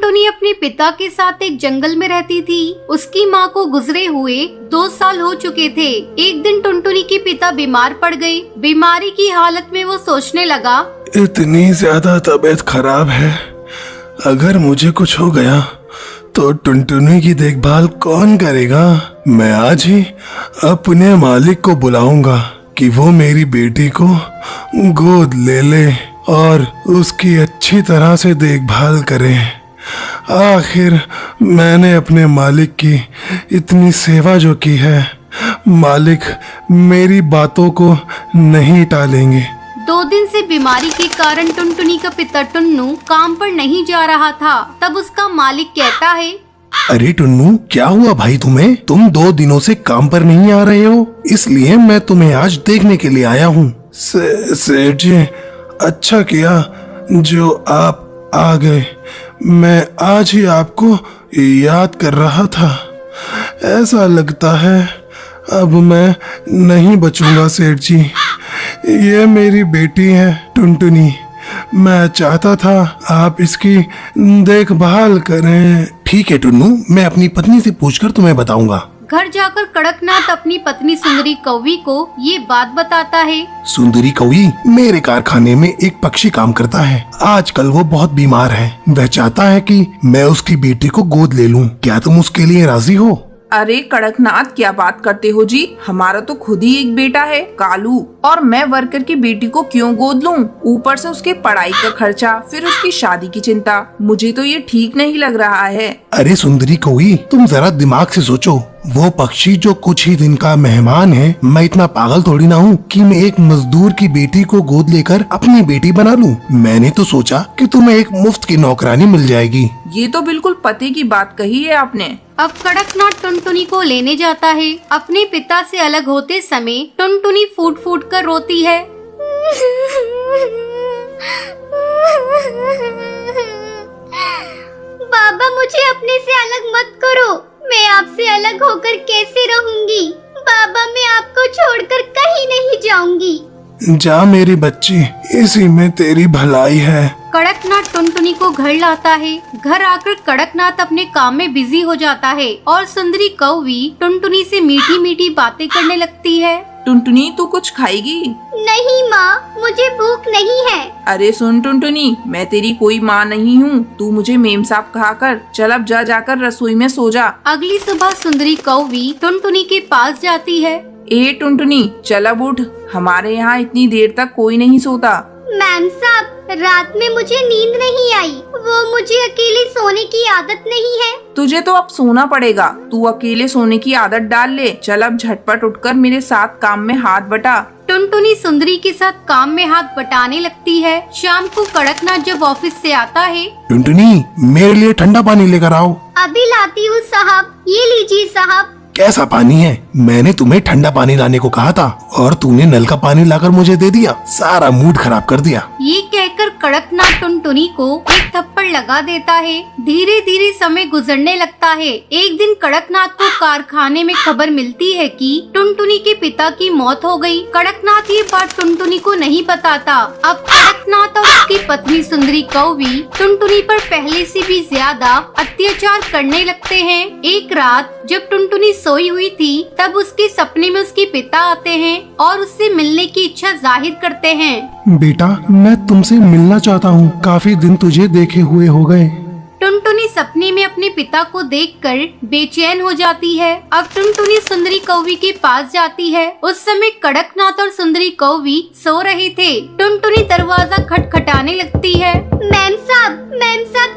टुनटुनी अपने पिता के साथ एक जंगल में रहती थी। उसकी माँ को गुजरे हुए 2 साल हो चुके थे। एक दिन टुनटुनी के पिता बीमार पड़ गए। बीमारी की हालत में वो सोचने लगा, इतनी ज्यादा तबीयत खराब है, अगर मुझे कुछ हो गया तो टुनटुनी की देखभाल कौन करेगा। मैं आज ही अपने मालिक को बुलाऊंगा कि वो मेरी बेटी को गोद ले ले और उसकी अच्छी तरह से देखभाल करे। आखिर मैंने अपने मालिक की इतनी सेवा जो की है, मालिक मेरी बातों को नहीं टालेंगे। 2 दिन से बीमारी के कारण टुनटुनी का पिता टुन्नू काम पर नहीं जा रहा था। तब उसका मालिक कहता है, अरे टुन्नू, क्या हुआ भाई तुम्हें? तुम 2 दिनों से काम पर नहीं आ रहे हो, इसलिए मैं तुम्हें आज देखने के लिए आया हूँ। सेठ जी, अच्छा किया जो आप आ गए। मैं आज ही आपको याद कर रहा था। ऐसा लगता है अब मैं नहीं बचूंगा सेठ जी। ये मेरी बेटी है टुनटुनी। मैं चाहता था आप इसकी देखभाल करें। ठीक है टुन्नू, मैं अपनी पत्नी से पूछकर तुम्हें बताऊंगा। घर जाकर कड़कनाथ अपनी पत्नी सुंदरी कौवी को ये बात बताता है। सुंदरी कौवी, मेरे कारखाने में एक पक्षी काम करता है। आजकल वो बहुत बीमार है। वह चाहता है कि मैं उसकी बेटी को गोद ले लूं। क्या तुम उसके लिए राजी हो? अरे कड़कनाथ, क्या बात करते हो जी? हमारा तो खुद ही एक बेटा है कालू, और मैं वर्कर की बेटी को क्यों गोद लूं? ऊपर से उसके पढ़ाई का खर्चा, फिर उसकी शादी की चिंता। मुझे तो ये ठीक नहीं लग रहा है। अरे सुंदरी कौवी, तुम जरा दिमाग से सोचो। वो पक्षी जो कुछ ही दिन का मेहमान है, मैं इतना पागल थोड़ी ना हूँ कि मैं एक मजदूर की बेटी को गोद लेकर अपनी बेटी बना लूं। मैंने तो सोचा कि तुम्हें एक मुफ्त की नौकरानी मिल जाएगी। ये तो बिल्कुल पते की बात कही है आपने। अब कड़कनाथ टुनटुनी को लेने जाता है। अपने पिता से अलग होते समय टुनटुनी फूट फूट कर रोती है। बाबा, मुझे अपने से अलग मत करो। मैं आपसे अलग होकर कैसे रहूंगी? बाबा, मैं आपको छोड़कर कहीं नहीं जाऊंगी। जा मेरी बच्ची, इसी में तेरी भलाई है। कड़कनाथ टुनटुनी को घर लाता है। घर आकर कड़कनाथ अपने काम में बिजी हो जाता है और सुंदरी कौवी टुनटुनी से मीठी मीठी बातें करने लगती है। टुनटुनी, तू कुछ खाएगी? नहीं माँ, मुझे भूख नहीं है। अरे सुन टुनटुनी, मैं तेरी कोई माँ नहीं हूँ। तू मुझे मेम साहब कहा कर। चल अब जा जाकर रसोई में सो जा। अगली सुबह सुंदरी कौवी टुनटुनी के पास जाती है। ए टुनटुनी, चल अब उठ। हमारे यहाँ इतनी देर तक कोई नहीं सोता। मैम साहब, रात में मुझे नींद नहीं आई। वो मुझे अकेले सोने की आदत नहीं है। तुझे तो अब सोना पड़ेगा। तू अकेले सोने की आदत डाल ले। चल अब झटपट उठकर मेरे साथ काम में हाथ बटा। टुनटुनी सुंदरी के साथ काम में हाथ बटाने लगती है। शाम को कड़कनाथ जब ऑफिस से आता है, टुनटुनी, मेरे लिए ठंडा पानी लेकर आओ। अभी लाती हूँ साहब। ये लीजिए साहब। कैसा पानी है? मैंने तुम्हें ठंडा पानी लाने को कहा था और तूने नल का पानी लाकर मुझे दे दिया। सारा मूड खराब कर दिया। ये कहकर कड़कनाथ टुनटुनी को एक थप्पड़ लगा देता है। धीरे धीरे समय गुजरने लगता है। एक दिन कड़कनाथ को कारखाने में खबर मिलती है कि टुनटुनी के पिता की मौत हो गई। कड़कनाथ ये बात टुनटुनी को नहीं बताता। अब कड़कनाथ और उसकी पत्नी सुंदरी कौवी टुनटुनी पर पहले से भी ज्यादा अत्याचार करने लगते हैं। एक रात जब टुनटुनी सोई हुई थी, तब उसके सपने में उसके पिता आते हैं और उससे मिलने की इच्छा जाहिर करते हैं। बेटा, मैं तुमसे मिलना चाहता हूँ। काफी दिन तुझे देखे हुए हो गए। टुनटुनी सपने में अपने पिता को देखकर बेचैन हो जाती है। अब टुनटुनी सुंदरी कौवी के पास जाती है। उस समय कड़कनाथ और सुंदरी कौवी सो रहे थे। टुनटुनी दरवाजा खटखटाने लगती है। मैम साहब,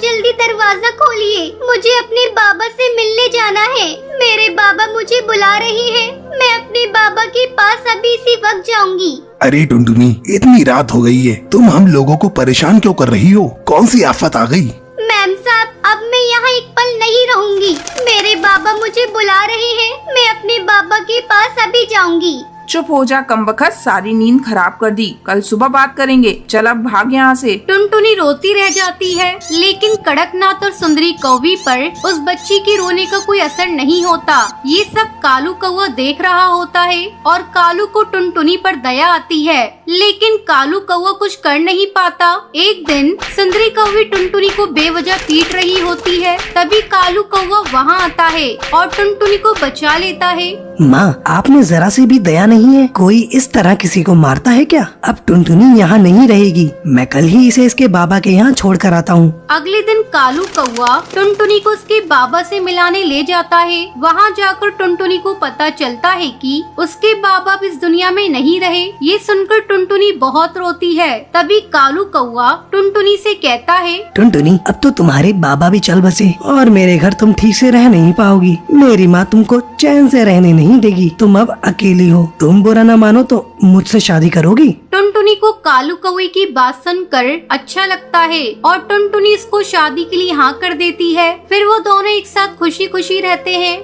जल्दी दरवाजा खोलिए। मुझे अपने बाबा से मिलने जाना है। मेरे बाबा मुझे बुला रहे हैं। मैं अपने बाबा के पास अभी इसी वक्त जाऊंगी। अरे टुनटुनी, इतनी रात हो गई है, तुम हम लोगों को परेशान क्यों कर रही हो? कौन सी आफत आ गई? मैम साहब, अब मैं यहाँ एक पल नहीं रहूंगी। मेरे बाबा मुझे बुला रहे हैं। मैं अपने बाबा के पास अभी जाऊंगी। चुप हो जा कमबख्त, सारी नींद खराब कर दी। कल सुबह बात करेंगे, चल अब भाग यहाँ से। टुनटुनी रोती रह जाती है, लेकिन कड़कनाथ और सुंदरी कौवी पर उस बच्ची के रोने का कोई असर नहीं होता। ये सब कालू कौवा देख रहा होता है और कालू को टुनटुनी पर दया आती है, लेकिन कालू कौवा कुछ कर नहीं पाता। एक दिन सुंदरी कौवी टुनटुनी को बेवजह पीट रही होती है, तभी कालू कौवा वहाँ आता है और टुनटुनी को बचा लेता है। माँ, आप में जरा सी भी दया नहीं है? कोई इस तरह किसी को मारता है क्या? अब टुनटुनी यहाँ नहीं रहेगी, मैं कल ही इसे इसके बाबा के यहाँ छोड़ कर आता हूँ। अगले दिन कालू कौवा टुनटुनी को उसके बाबा से मिलाने ले जाता है। वहाँ जाकर टुनटुनी को पता चलता है कि उसके बाबा अब इस दुनिया में नहीं रहे। ये सुनकर टुनटुनी बहुत रोती है। तभी कालू कौवा टुनटुनी से कहता है, टुनटुनी, अब तो तुम्हारे बाबा भी चल बसे और मेरे घर तुम ठीक से रह नहीं पाओगी। मेरी माँ तुमको चैन से रहने नहीं देगी। तुम अब अकेली हो। तुम बुरा न मानो तो मुझसे शादी करोगी? टुनटुनी को कालू कौवे की बात सुनकर अच्छा लगता है और टुनटुनी इसको शादी के लिए हाँ कर देती है। फिर वो दोनों एक साथ खुशी खुशी रहते हैं।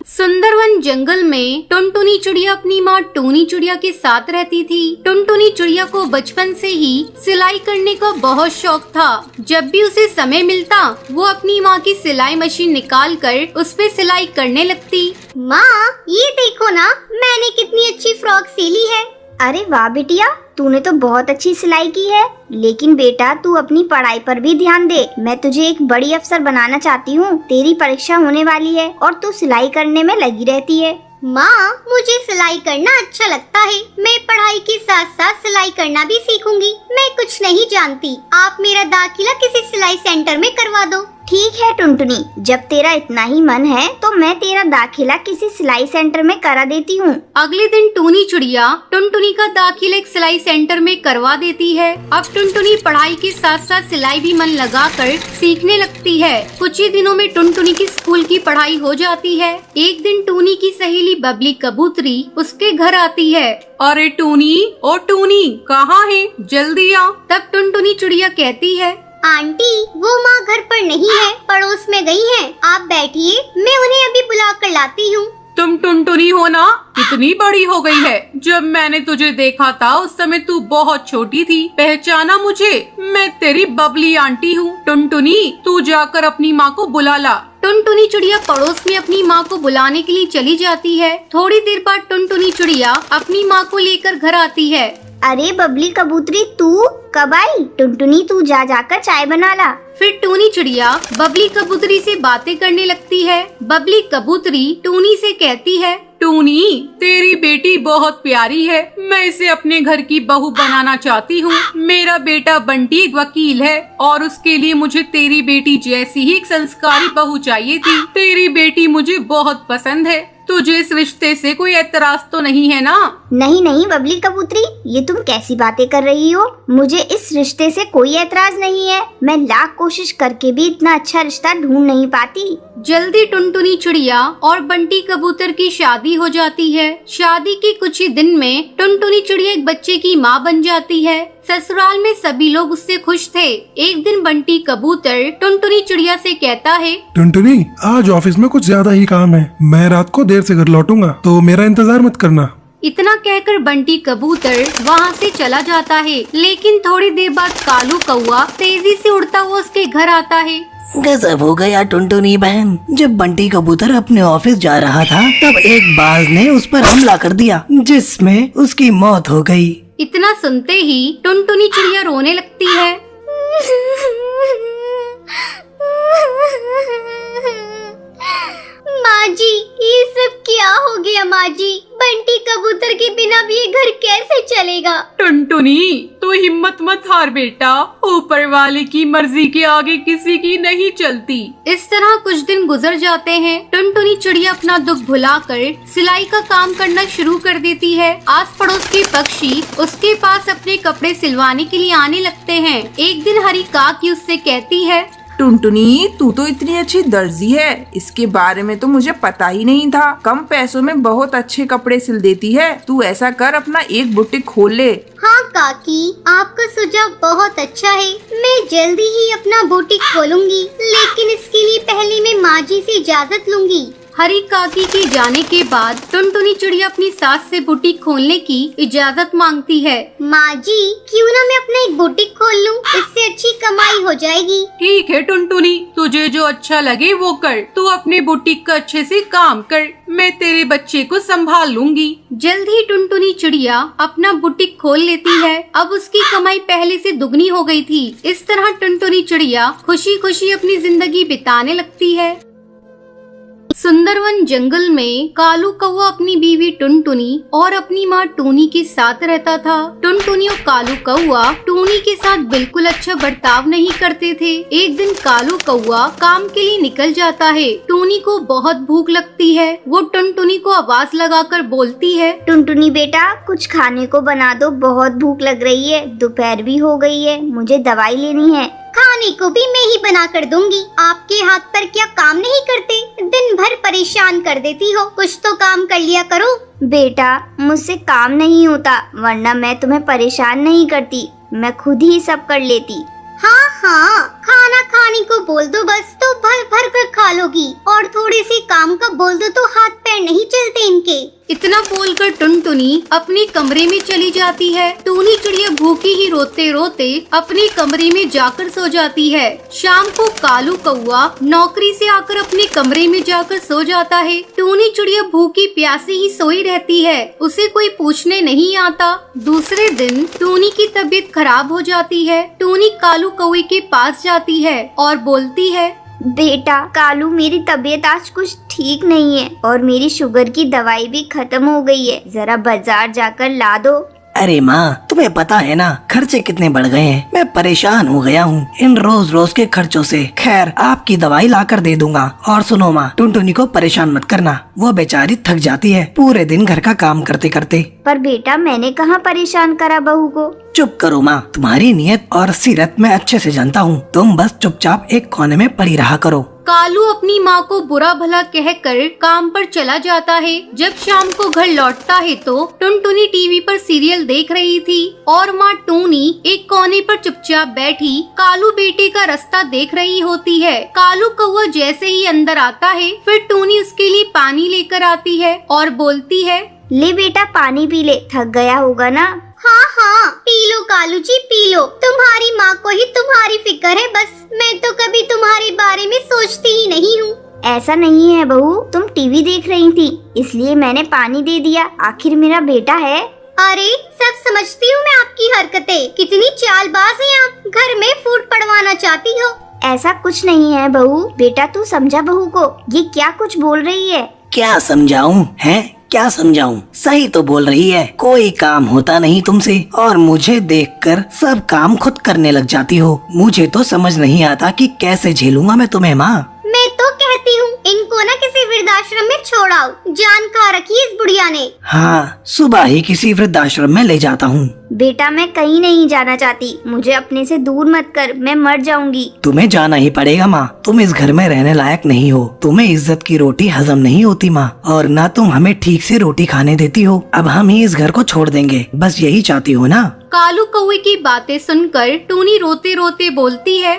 सुंदरवन जंगल में टुनटुनी चिड़िया अपनी माँ टूनी चिड़िया के साथ रहती थी। टुनटुनी चिड़िया को बचपन से ही सिलाई करने का बहुत शौक था। जब भी उसे समय मिलता वो अपनी माँ की सिलाई मशीन निकाल कर उस पे सिलाई करने लगती। माँ, ये देखो ना, मैंने कितनी अच्छी फ्रॉक सिली है। अरे वाह बिटिया, तूने तो बहुत अच्छी सिलाई की है। लेकिन बेटा, तू अपनी पढ़ाई पर भी ध्यान दे। मैं तुझे एक बड़ी अफसर बनाना चाहती हूँ। तेरी परीक्षा होने वाली है और तू सिलाई करने में लगी रहती है। माँ, मुझे सिलाई करना अच्छा लगता है। मैं पढ़ाई के साथ साथ सिलाई करना भी सीखूंगी। मैं कुछ नहीं जानती। आप मेरा दाखिला किसी सिलाई सेंटर में करवा दो। ठीक है टुनटुनी, जब तेरा इतना ही मन है तो मैं तेरा दाखिला किसी सिलाई सेंटर में करा देती हूँ। अगले दिन टूनी चिड़िया टुनटुनी का दाखिला एक सिलाई सेंटर में करवा देती है। अब टुनटुनी पढ़ाई के साथ साथ सिलाई भी मन लगाकर सीखने लगती है। कुछ ही दिनों में टुनटुनी की स्कूल की पढ़ाई हो जाती है। एक दिन टूनी की सहेली बबली कबूतरी उसके घर आती है। अरे टूनी, ओ टूनी, कहाँ है? जल्दी आ। तब टुनटुनी चिड़िया कहती है, आंटी, वो माँ घर पर नहीं है, पड़ोस में गई हैं। आप बैठिए, मैं उन्हें अभी बुला कर लाती हूँ। तुम टुनटुनी हो ना? कितनी बड़ी हो गई है। जब मैंने तुझे देखा था उस समय तू बहुत छोटी थी। पहचाना मुझे? मैं तेरी बबली आंटी हूँ। टुनटुनी, तू जाकर अपनी माँ को बुला ला। टुनटुनी चिड़िया पड़ोस में अपनी माँ को बुलाने के लिए चली जाती है। थोड़ी देर बाद टुनटुनी चिड़िया अपनी माँ को लेकर घर आती है। अरे बबली कबूतरी, तू कब आई? टुनटुनी, तू जाकर चाय बना ला। फिर टूनी चिड़िया बबली कबूतरी से बातें करने लगती है। बबली कबूतरी टूनी से कहती है, टूनी, तेरी बेटी बहुत प्यारी है। मैं इसे अपने घर की बहू बनाना चाहती हूँ। मेरा बेटा बंटी एक वकील है और उसके लिए मुझे तेरी बेटी जैसी ही एक संस्कारी बहू चाहिए थी। तेरी बेटी मुझे बहुत पसंद है। तुझे इस रिश्ते से कोई एतराज तो नहीं है ना? नहीं नहीं बबली कबूतरी, ये तुम कैसी बातें कर रही हो? मुझे इस रिश्ते से कोई एतराज नहीं है। मैं लाख कोशिश करके भी इतना अच्छा रिश्ता ढूंढ नहीं पाती। जल्दी टुनटुनी चिड़िया और बंटी कबूतर की शादी हो जाती है। शादी के कुछ ही दिन में टुनटुनी चिड़िया एक बच्चे की माँ बन जाती है। ससुराल में सभी लोग उससे खुश थे। एक दिन बंटी कबूतर टुनटुनी चिड़िया से कहता है, टुनटुनी, आज ऑफिस में कुछ ज्यादा ही काम है। मैं रात को देर से घर लौटूंगा, तो मेरा इंतजार मत करना। इतना कहकर बंटी कबूतर वहाँ से चला जाता है। लेकिन थोड़ी देर बाद कालू कौवा तेजी से उड़ता हुआ उसके घर आता है। गजब हो गया टुनटुनी बहन। जब बंटी कबूतर अपने ऑफिस जा रहा था तब एक बाज ने उस पर हमला कर दिया, जिसमें उसकी मौत हो गई। इतना सुनते ही टुनटुनी चिड़िया रोने लगती है। माँ जी, ये सब क्या हो गया? माँ जी, बंटी कबूतर के बिना भी ये घर कैसे चलेगा? टुनटुनी, तू हिम्मत मत हार बेटा। ऊपर वाले की मर्जी के आगे किसी की नहीं चलती। इस तरह कुछ दिन गुजर जाते हैं। टुनटुनी चिड़िया अपना दुख भुलाकर सिलाई का काम करना शुरू कर देती है। आस पड़ोस के पक्षी उसके पास अपने कपड़े सिलवाने के लिए आने लगते हैं। एक दिन हरी काकी उससे कहती है, टुनटुनी, तू तो इतनी अच्छी दर्जी है, इसके बारे में तो मुझे पता ही नहीं था। कम पैसों में बहुत अच्छे कपड़े सिल देती है। तू ऐसा कर, अपना एक बुटीक खोल ले। हाँ काकी, आपका सुझाव बहुत अच्छा है। मैं जल्दी ही अपना बुटीक खोलूंगी, लेकिन इसके लिए पहले मैं माँ जी से इजाजत लूंगी। हरी काकी के जाने के बाद टुनटुनी चिड़िया अपनी सास से बुटीक खोलने की इजाजत मांगती है। माँ जी, क्यों ना मैं अपना एक बुटीक खोल लूं, इससे अच्छी कमाई हो जाएगी। ठीक है टुनटुनी, तुझे जो अच्छा लगे वो कर। तू अपने बुटीक का अच्छे से काम कर, मैं तेरे बच्चे को संभाल लूंगी। जल्द ही टुनटुनी चिड़िया अपना बुटीक खोल लेती है। अब उसकी कमाई पहले से दुगनी हो गई थी। इस तरह टुनटुनी चिड़िया खुशी खुशी अपनी जिंदगी बिताने लगती है। सुंदरवन जंगल में कालू कौवा अपनी बीवी टुनटुनी और अपनी माँ टूनी के साथ रहता था। टुनटुनी और कालू कौवा टूनी के साथ बिल्कुल अच्छा बर्ताव नहीं करते थे। एक दिन कालू कौवा काम के लिए निकल जाता है। टूनी को बहुत भूख लगती है। वो टुनटुनी को आवाज लगाकर बोलती है, टुनटुनी बेटा, कुछ खाने को बना दो, बहुत भूख लग रही है। दोपहर भी हो गई है, मुझे दवाई लेनी है। खाने को भी मैं ही बना कर दूंगी। आपके हाथ पर क्या काम नहीं करते? दिन भर परेशान कर देती हो, कुछ तो काम कर लिया करो। बेटा, मुझसे काम नहीं होता, वरना मैं तुम्हें परेशान नहीं करती। मैं खुद ही सब कर लेती। हाँ हाँ, खाना खाने को बोल दो बस, तो भर भर कर खा लोगी। और थोड़े से काम का बोल दो तो हाथ पैर नहीं चलते इनके। इतना बोलकर टुनटुनी अपने कमरे में चली जाती है। टूनी चिड़िया भूखी ही रोते रोते अपने कमरे में जाकर सो जाती है। शाम को कालू कौवा नौकरी से आकर अपने कमरे में जाकर सो जाता है। टूनी चिड़िया भूखी प्यासी ही सोई रहती है, उसे कोई पूछने नहीं आता। दूसरे दिन टूनी की तबीयत खराब हो जाती है। टूनी कालू कौवे के पास जाती है और बोलती है, बेटा कालू, मेरी तबीयत आज कुछ ठीक नहीं है और मेरी शुगर की दवाई भी खत्म हो गई है। जरा बाजार जाकर ला दो। अरे माँ, तुम्हें पता है ना खर्चे कितने बढ़ गए हैं। मैं परेशान हो गया हूँ इन रोज रोज के खर्चों से। खैर, आपकी दवाई लाकर दे दूंगा। और सुनो माँ, टुनटुनी को परेशान मत करना, वो बेचारी थक जाती है पूरे दिन घर का काम करते करते। पर बेटा, मैंने कहाँ परेशान करा बहू को। चुप करो माँ, तुम्हारी नीयत और सीरत मैं अच्छे से जानता हूँ। तुम बस चुपचाप एक कोने में पड़ी रहा करो। कालू अपनी माँ को बुरा भला कहकर काम पर चला जाता है। जब शाम को घर लौटता है तो टुनटुनी टीवी पर सीरियल देख रही थी और माँ टूनी एक कोने पर चुपचाप बैठी कालू बेटे का रास्ता देख रही होती है। कालू कौवा जैसे ही अंदर आता है, फिर टूनी उसके लिए पानी लेकर आती है और बोलती है, ले बेटा, पानी पी ले, थक गया होगा ना। हाँ हाँ, P low Kalu ji, P low. तुम्हारी माँ को ही तुम्हारी फिक्र है बस। मैं तो कभी तुम्हारे बारे में सोचती ही नहीं हूँ। ऐसा नहीं है बहू, तुम टीवी देख रही थी इसलिए मैंने पानी दे दिया। आखिर मेरा बेटा है। अरे, सब समझती हूँ मैं आपकी हरकतें। कितनी चालबाज हैं आप, घर में फूट पड़वाना चाहती हो। ऐसा कुछ नहीं है बहू। बेटा तू समझा बहू को, ये क्या कुछ बोल रही है। क्या समझाऊं है, क्या समझाऊं? सही तो बोल रही है। कोई काम होता नहीं तुमसे और मुझे देखकर सब काम खुद करने लग जाती हो। मुझे तो समझ नहीं आता कि कैसे झेलूंगा मैं तुम्हें माँ। मैं तो कहती हूँ इनको ना किसी वृद्धाश्रम में छोड़ाओ। जान खा रखी है इस बुढ़िया ने। हाँ, सुबह ही किसी वृद्धाश्रम में ले जाता हूँ। बेटा मैं कहीं नहीं जाना चाहती, मुझे अपने से दूर मत कर, मैं मर जाऊंगी। तुम्हें जाना ही पड़ेगा माँ, तुम इस घर में रहने लायक नहीं हो। तुम्हें इज्जत की रोटी हजम नहीं होती माँ, और ना तुम हमें ठीक से रोटी खाने देती हो। अब हम ही इस घर को छोड़ देंगे, बस यही चाहती हो ना। कालू कौवे की बातें सुनकर टूनी रोते रोते बोलती है,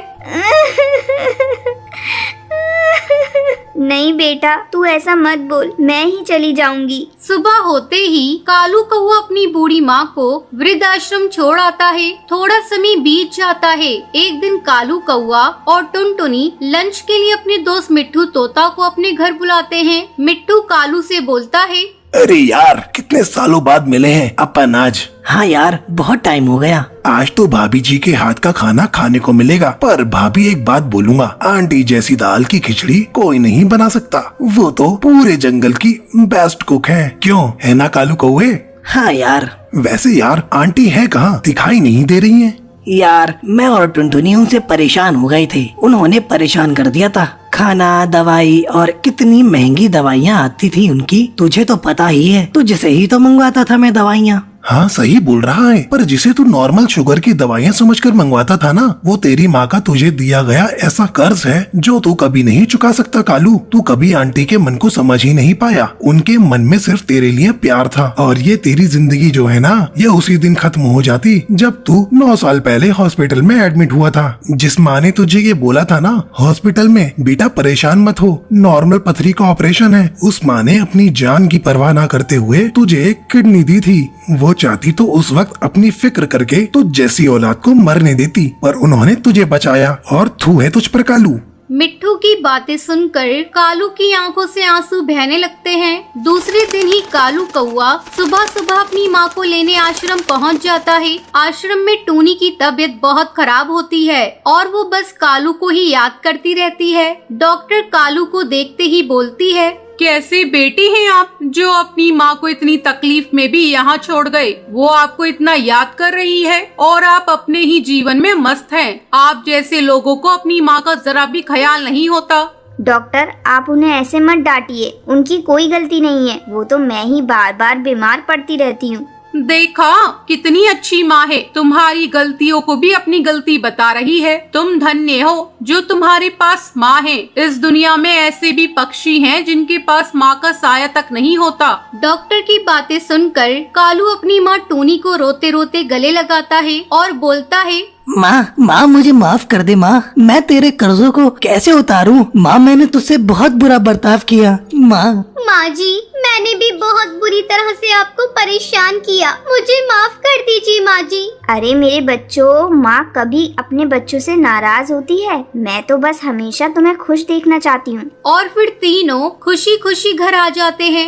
नहीं बेटा, तू ऐसा मत बोल, मैं ही चली जाऊंगी। सुबह होते ही कालू कौवा अपनी बूढ़ी माँ को वृद्धाश्रम छोड़ आता है। थोड़ा समय बीत जाता है। एक दिन कालू कौवा और टुनटुनी लंच के लिए अपने दोस्त मिट्ठू तोता को अपने घर बुलाते हैं। मिट्ठू कालू से बोलता है, अरे यार, कितने सालों बाद मिले हैं अपन आज। हाँ यार, बहुत टाइम हो गया। आज तो भाभी जी के हाथ का खाना खाने को मिलेगा। पर भाभी, एक बात बोलूंगा, आंटी जैसी दाल की खिचड़ी कोई नहीं बना सकता। वो तो पूरे जंगल की बेस्ट कुक है। क्यों, है ना कालू कौवे? हाँ यार। वैसे यार, आंटी है कहाँ, दिखाई नहीं दे रही है। यार, मैं और टुनटुनी उनसे परेशान हो गए थे। उन्होंने परेशान कर दिया था। खाना, दवाई और कितनी महंगी दवाइयाँ आती थी उनकी, तुझे तो पता ही है। तुझसे ही तो मंगवाता था मैं दवाइयाँ। हाँ सही बोल रहा है, पर जिसे तू नॉर्मल शुगर की दवाइयाँ समझकर मंगवाता था ना, वो तेरी माँ का तुझे दिया गया ऐसा कर्ज है जो तू कभी नहीं चुका सकता कालू। तू कभी आंटी के मन को समझ ही नहीं पाया। उनके मन में सिर्फ तेरे लिए प्यार था, और ये तेरी जिंदगी जो है ना, ये उसी दिन खत्म हो जाती जब तू 9 साल पहले हॉस्पिटल में एडमिट हुआ था। जिस माँ ने तुझे ये बोला था ना हॉस्पिटल में, बेटा परेशान मत हो, नॉर्मल पथरी का ऑपरेशन है, उस माँ ने अपनी जान की परवाह ना करते हुए तुझे एक किडनी दी थी। वो चाहती तो उस वक्त अपनी फिक्र करके तो जैसी औलाद को मरने देती, पर उन्होंने तुझे बचाया और थू है तुझ पर कालू। मिट्ठू की बातें सुनकर कालू की आंखों से आंसू बहने लगते हैं। दूसरे दिन ही कालू कौआ सुबह सुबह अपनी माँ को लेने आश्रम पहुँच जाता है। आश्रम में टूनी की तबीयत बहुत खराब होती है और वो बस कालू को ही याद करती रहती है। डॉक्टर कालू को देखते ही बोलती है, कैसे बेटी हैं आप जो अपनी माँ को इतनी तकलीफ में भी यहाँ छोड़ गए। वो आपको इतना याद कर रही है और आप अपने ही जीवन में मस्त हैं। आप जैसे लोगों को अपनी माँ का जरा भी ख्याल नहीं होता। डॉक्टर आप उन्हें ऐसे मत डांटिए, उनकी कोई गलती नहीं है, वो तो मैं ही बार बार बीमार पड़ती रहती हूँ। देखा कितनी अच्छी माँ है, तुम्हारी गलतियों को भी अपनी गलती बता रही है। तुम धन्य हो जो तुम्हारे पास माँ है। इस दुनिया में ऐसे भी पक्षी हैं जिनके पास माँ का साया तक नहीं होता। डॉक्टर की बातें सुनकर कालू अपनी माँ टूनी को रोते रोते गले लगाता है और बोलता है, माँ मुझे माफ कर दे माँ, मैं तेरे कर्जों को कैसे उतारूं? माँ मैंने तुझसे बहुत बुरा बर्ताव किया। माँ जी मैंने भी बहुत बुरी तरह से आपको परेशान किया, मुझे माफ कर दीजिए माँ जी। अरे मेरे बच्चों, माँ कभी अपने बच्चों से नाराज होती है? मैं तो बस हमेशा तुम्हें खुश देखना चाहती हूँ। और फिर तीनों खुशी खुशी घर आ जाते हैं।